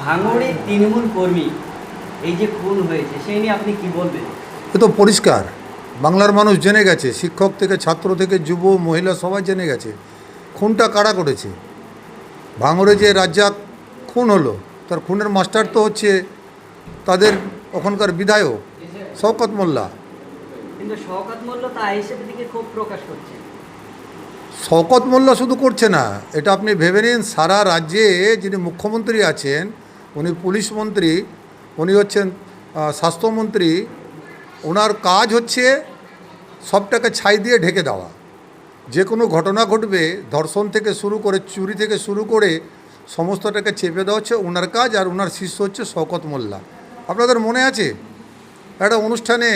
ভাঙড়ে তৃণমূল কর্মী এই যে খুন হয়েছে সেই নিয়ে আপনি কি বলবেন? এ তো পরিষ্কার, বাংলার মানুষ জেনে গেছে, শিক্ষক থেকে ছাত্র থেকে যুব মহিলা সবাই জেনে গেছে খুনটা কারা করেছে। ভাঙড়ে যে রাজ্জাক খুন হলো, তার খুনের মাস্টার তো হচ্ছে তাদের ওখানকার বিধায়ক শওকত মোল্লা। কিন্তু শওকত মোল্লা তা আইএসএফ দিকে ক্ষোভ প্রকাশ করছে। শওকত মোল্লা শুধু করছে না, এটা আপনি ভেবে নিন, সারা রাজ্যে যিনি মুখ্যমন্ত্রী আছেন, উনি পুলিশ মন্ত্রী, উনি হচ্ছেন স্বাস্থ্যমন্ত্রী, ওনার কাজ হচ্ছে সবটাকে ছাই দিয়ে ঢেকে দেওয়া। যে কোনো ঘটনা ঘটবে, ধর্ষণ থেকে শুরু করে চুরি থেকে শুরু করে সমস্তটাকে চেপে দেওয়া হচ্ছে ওনার কাজ। আর ওনার শিষ্য হচ্ছে শওকত মোল্লা। আপনাদের মনে আছে একটা অনুষ্ঠানে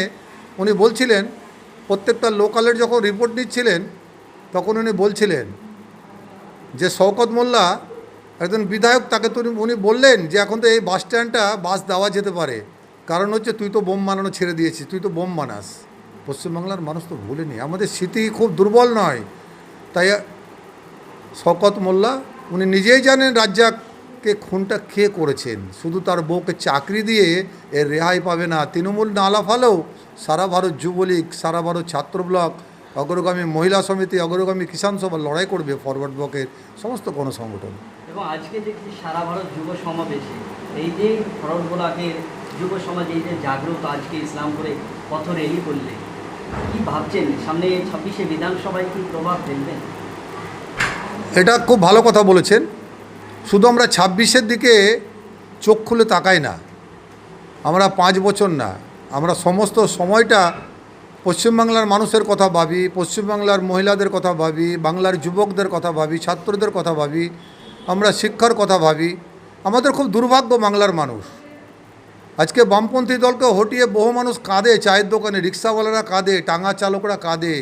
উনি বলছিলেন, প্রত্যেকটা লোকালের যখন রিপোর্ট নিচ্ছিলেন তখন উনি বলছিলেন যে শওকত মোল্লা একজন বিধায়ক, তাকে তো উনি বললেন যে এখন তো এই বাস স্ট্যান্ডটা বাস দেওয়া যেতে পারে, কারণ হচ্ছে তুই তো বোম বানানো ছেড়ে দিয়েছিস, তুই তো বোম বানাস। পশ্চিমবাংলার মানুষ তো ভুলেনি, আমাদের স্মৃতি খুব দুর্বল নয়। তাই শওকত মোল্লা উনি নিজেই জানেন রাজ্জাককে খুনটা কে করেছেন। শুধু তার বউকে চাকরি দিয়ে এর রেহাই পাবে না। তৃণমূল না লাফালেও সারা ভারত যুবলীগ, সারা ভারত ছাত্র ব্লক, অগ্রগামী মহিলা সমিতি, অগ্রগামী কিষাণ সভা লড়াই করবে, ফরওয়ার্ড ব্লকের সমস্ত গণসংগঠন। এবং আজকে দেখছি সারা ভারত যুব সমাবেশে এই যে ফরওয়ার্ড ব্লকের যুব সমাজ এই যে জাগ্রত, আজকে ইসলামপুরে পথ র্যালি করলে কি ভাবছেন সামনে 26শে বিধানসভায় কি প্রভাব ফেলবেন? এটা খুব ভালো কথা বলেছেন। শুধু আমরা 26-এর দিকে চোখ খুলে তাকাই না, আমরা 5 বছর না, আমরা সমস্ত সময়টা পশ্চিমবাংলার মানুষের কথা ভাবি, পশ্চিমবাংলার মহিলাদের কথা ভাবি, বাংলার যুবকদের কথা ভাবি, ছাত্রদের কথা ভাবি, আমরা শিক্ষার কথা ভাবি। আমাদের খুব দুর্ভাগ্য বাংলার মানুষ। আজকে বামপন্থী দলকে হটিয়ে বহু মানুষ কাঁদে, চায়ের দোকানে রিক্সাওয়ালারা কাঁদে, টাঙা চালকরা কাঁদে,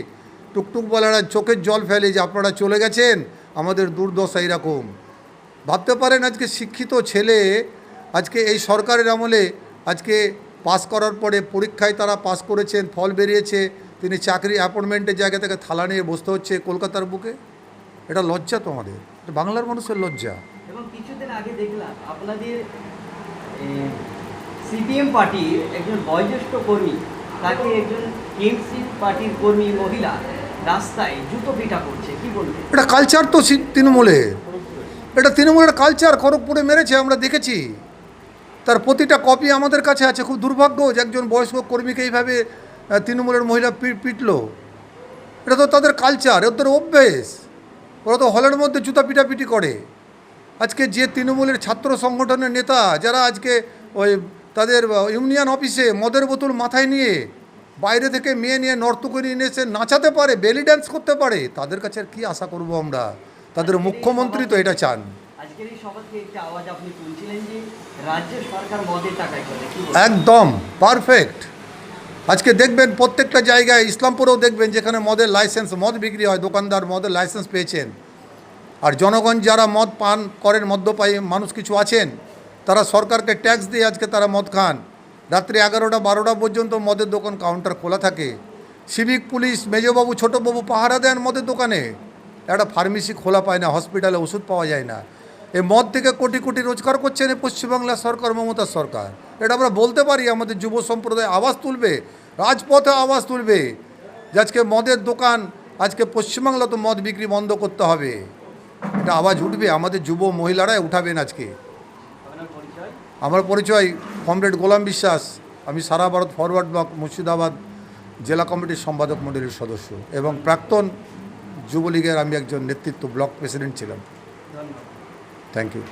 টুকটুকওয়ালারা চোখের জল ফেলে যে আপনারা চলে গেছেন, আমাদের দুর্দশা এরকম। ভাবতে পারেন আজকে শিক্ষিত ছেলে আজকে এই সরকারের আমলে আজকে পাস করার পরে পরীক্ষায় তারা পাস করেছেন, ফল বেরিয়েছে, তিনি চাকরি অ্যাপয়েন্টমেন্টের জায়গা থেকে থালা নিয়ে বসতে হচ্ছে কলকাতার বুকে। এটা লজ্জা তো আমাদের, এটা বাংলার মানুষের লজ্জা। এবং কিছুদিন আগে দেখলাম আপনাদের সিপিএম পার্টির একজন বয়োজ্যেষ্ঠ কর্মী, তাকে একজন টিএমসি পার্টির কর্মী মহিলা রাস্তায় জুতো পিটা করছে, কি বলবেন? এটা কালচার তো তৃণমূলের, এটা তৃণমূলের কালচার। খড়গপুরে মেরেছে, আমরা দেখেছি, তার প্রতিটা কপি আমাদের কাছে আছে। খুব দুর্ভাগ্য যে একজন বয়স্ক কর্মীকে এইভাবে তৃণমূলের মহিলা পিটলো। এটা তো তাদের কালচার, ওদের অভ্যেস। ওরা তো হলের মধ্যে জুতা পিটাপিটি করে। আজকে যে তৃণমূলের ছাত্র সংগঠনের নেতা যারা আজকে ওই তাদের ইউনিয়ন অফিসে মদের বোতল মাথায় নিয়ে বাইরে থেকে মেয়ে নিয়ে নর্তকী নিয়ে এসে নাচাতে পারে, বেলি ড্যান্স করতে পারে, তাদের কাছে আর কী আশা করব আমরা? তাদের মুখ্যমন্ত্রী তো এটা চান। আজকের এই সভা থেকে একটা আওয়াজ আপনি তুলছিলেন যে রাজ্য সরকার মদের টাকায় চলে, একদম পারফেক্ট। আজকে দেখবেন প্রত্যেকটা জায়গায়, ইসলামপুরেও দেখবেন যেখানে মদের লাইসেন্স, মদ বিক্রি হয়, দোকানদার মদের লাইসেন্স পেয়েছেন। আর জনগণ যারা মদ পান করেন, মদ্যপায়ী মানুষ কিছু আছেন, তারা সরকারকে ট্যাক্স দিয়ে আজকে তারা মদ খান। রাত্রি 11টা 12টা পর্যন্ত মদের দোকান কাউন্টার খোলা থাকে। সিভিক পুলিশ মেজবাবু ছোটোবাবু পাহারা দেন মদের দোকানে। একটা ফার্মেসি খোলা পায় না, হসপিটালে ওষুধ পাওয়া যায় না। এই মদ থেকে কোটি কোটি রোজগার করছেন এই পশ্চিমবাংলার সরকার, মমতার সরকার। এটা আমরা বলতে পারি, আমাদের যুব সম্প্রদায় আওয়াজ তুলবে, রাজপথে আওয়াজ তুলবে যে আজকে মদের দোকান, আজকে পশ্চিমবাংলা তো মদ বিক্রি বন্ধ করতে হবে। এটা আওয়াজ উঠবে, আমাদের যুব মহিলারাই উঠাবেন আজকে। আমার পরিচয় কমরেড গোলাম বিশ্বাস, আমি সারা ভারত ফরওয়ার্ড ব্লক মুর্শিদাবাদ জেলা কমিটির সম্পাদক মণ্ডলীর সদস্য এবং প্রাক্তন যুবলীগের আমি একজন নেতৃত্ব ব্লক প্রেসিডেন্ট ছিলাম। Thank you.